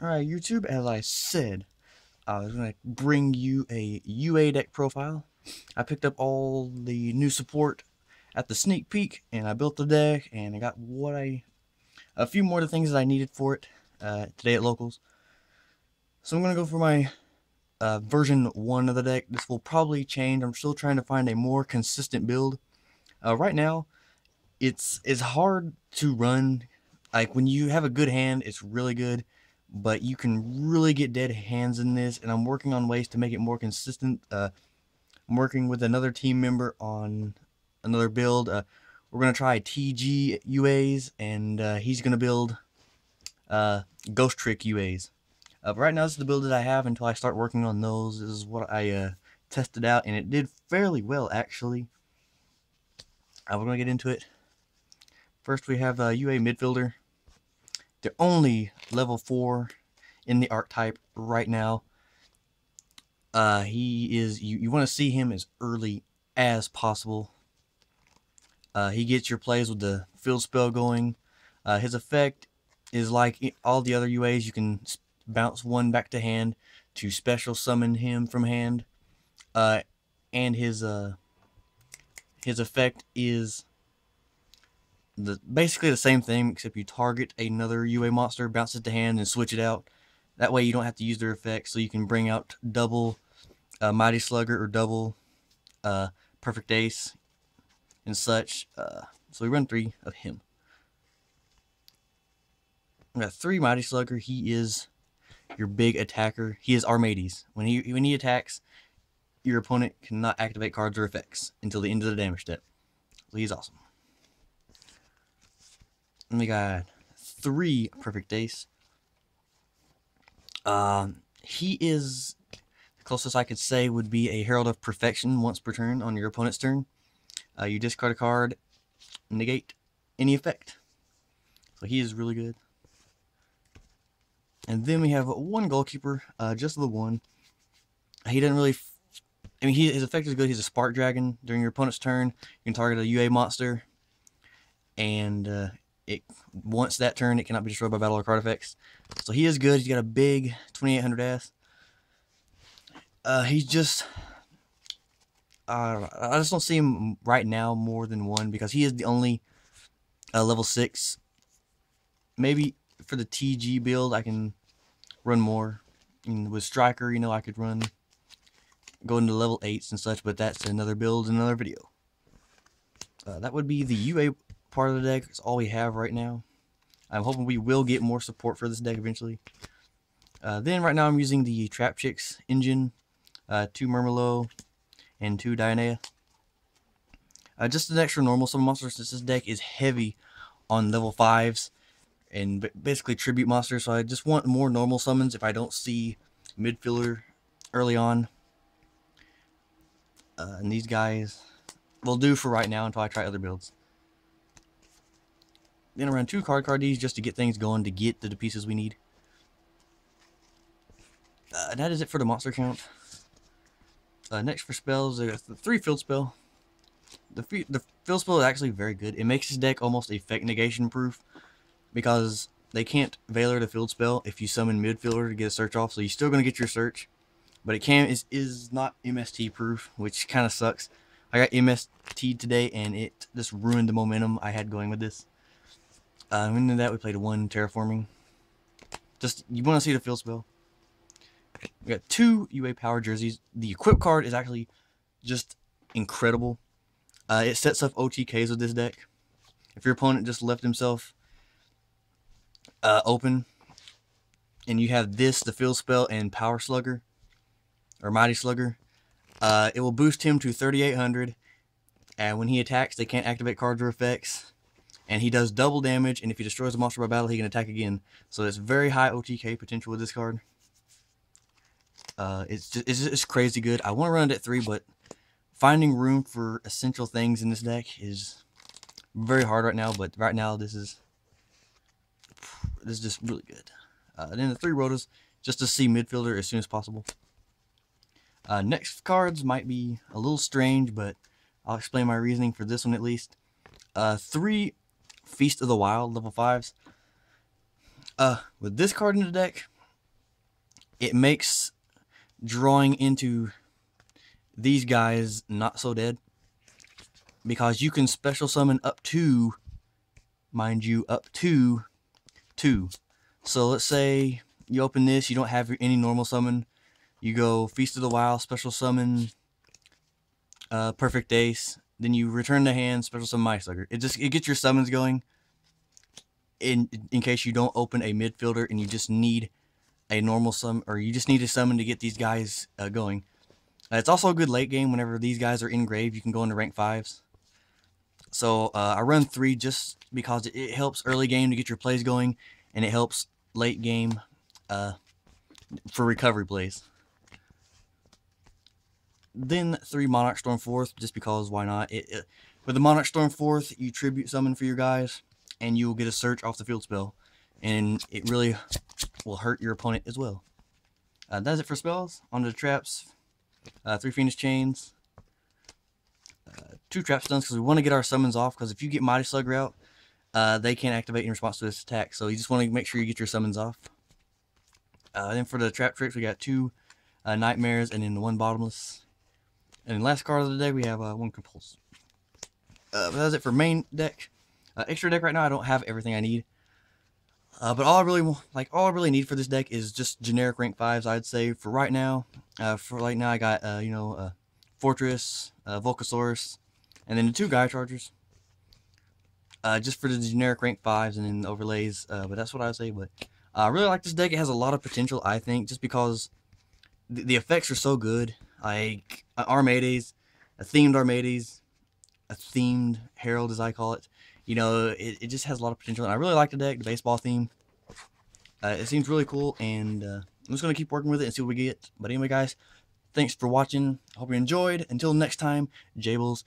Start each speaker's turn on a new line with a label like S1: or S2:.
S1: Alright, YouTube, as I said, I was going to bring you a UA deck profile. I picked up all the new support at the sneak peek, and I built the deck, and I got a few more of the things that I needed for it today at Locals. So I'm going to go for my version 1 of the deck. This will probably change. I'm still trying to find a more consistent build. Right now, it's hard to run. Like, when you have a good hand, it's really good, but you can really get dead hands in this, and I'm working on ways to make it more consistent. I'm working with another team member on another build. We're going to try TG UAs, and he's going to build Ghost Trick UAs. But right now, this is the build that I have until I start working on those. This is what I tested out, and it did fairly well, actually. We're going to get into it. First, we have UA midfielder. They're only level 4 in the archetype right now. He is, you want to see him as early as possible. He gets your plays with the field spell going. His effect is like all the other UAs. You can bounce one back to hand to special summon him from hand. And his effect is basically the same thing, except you target another UA monster, bounce it to hand, and switch it out. That way you don't have to use their effects, so you can bring out double Mighty Slugger or double Perfect Ace and such. So we run 3 of him. We got 3 Mighty Slugger. He is your big attacker. He is Armades. When he attacks, your opponent cannot activate cards or effects until the end of the damage step. So he's awesome. And we got 3 Perfect Ace. He is, the closest I could say would be a Herald of Perfection once per turn on your opponent's turn. You discard a card, negate any effect. So he is really good. And then we have 1 goalkeeper, just the 1. He doesn't really, his effect is good. He's a Spark Dragon. During your opponent's turn, you can target a UA monster, and once that turn, it cannot be destroyed by battle or card effects. So he is good. He's got a big 2800 ass. He's just, I just don't see him right now more than 1, because he is the only level 6. Maybe for the TG build, I can run more. And with Striker, I could go into level 8s and such, but that's another build in another video. That would be the UA part of the deck. It's all we have right now. I'm hoping we will get more support for this deck eventually. Then right now I'm using the Trap Chicks engine, 2 Murmillo and 2 Dionea. Just an extra normal summon monster, since this deck is heavy on level 5s and basically tribute monsters, so I just want more normal summons if I don't see midfielder early on. And these guys will do for right now until I try other builds. Then around 2 card these just to get things going, to get the pieces we need. That is it for the monster count. Next for spells, I got the 3 field spell. The field spell is actually very good. It makes this deck almost effect negation proof, because they can't Veiler the field spell if you summon midfielder to get a search off. So you're still going to get your search, but it is not MST proof, which kind of sucks. I got MST today, and it just ruined the momentum I had going with this. Into that, we played 1 terraforming. Just, you want to see the field spell. We got 2 UA power jerseys. The equip card is actually just incredible. It sets up OTKs with this deck. If your opponent just left himself open, and you have this, the field spell, and Power Slugger, or Mighty Slugger, it will boost him to 3800, and when he attacks, they can't activate cards or effects. And he does double damage, and if he destroys a monster by battle, he can attack again. So it's very high OTK potential with this card. It's crazy good. I want to run it at 3, but finding room for essential things in this deck is very hard right now. But right now, this is just really good. And then the 3 rotas, just to see midfielder as soon as possible. Next cards might be a little strange, but I'll explain my reasoning for this one at least. 3 Feast of the Wild, level 5s. With this card in the deck, it makes drawing into these guys not so dead, because you can special summon up to, mind you, up to 2. So let's say you open this, you don't have any normal summon, you go Feast of the Wild, special summon Perfect Ace, then you return the hand, special summon Mighty Slugger. It gets your summons going in case you don't open a midfielder and you just need a normal summon, or you just need a summon to get these guys going. It's also a good late game whenever these guys are in grave. You can go into rank 5s. So I run 3 just because it helps early game to get your plays going, and it helps late game for recovery plays. Then 3 Monarch Storm 4th, just because why not? With the Monarch Storm 4th, you tribute summon for your guys, and you will get a search off the field spell, and it really will hurt your opponent as well. That's it for spells. On to the traps. 3 Phoenix Chains. 2 Trap Stuns, because we want to get our summons off, because if you get Mighty Slugger out, they can't activate in response to this attack, so you just want to make sure you get your summons off. Then for the trap tricks, we got 2 Nightmares and then 1 Bottomless. And then last card of the day, we have 1 Compulse. But that's it for main deck. Extra deck right now, I don't have everything I need. But all I really need for this deck is just generic rank 5s, I'd say, for right now. For right now, I got, Fortress, Volcasaurus, and then the 2 Gaia Chargers. Just for the generic rank 5s and then overlays, but that's what I would say. But I really like this deck. It has a lot of potential, I think, just because the effects are so good. Like Armades, a themed Armades, a themed Herald, as I call it. You know, it just has a lot of potential, and I really like the deck, the baseball theme. It seems really cool, and I'm just going to keep working with it and see what we get. But anyway, guys, thanks for watching. I hope you enjoyed. Until next time, Jables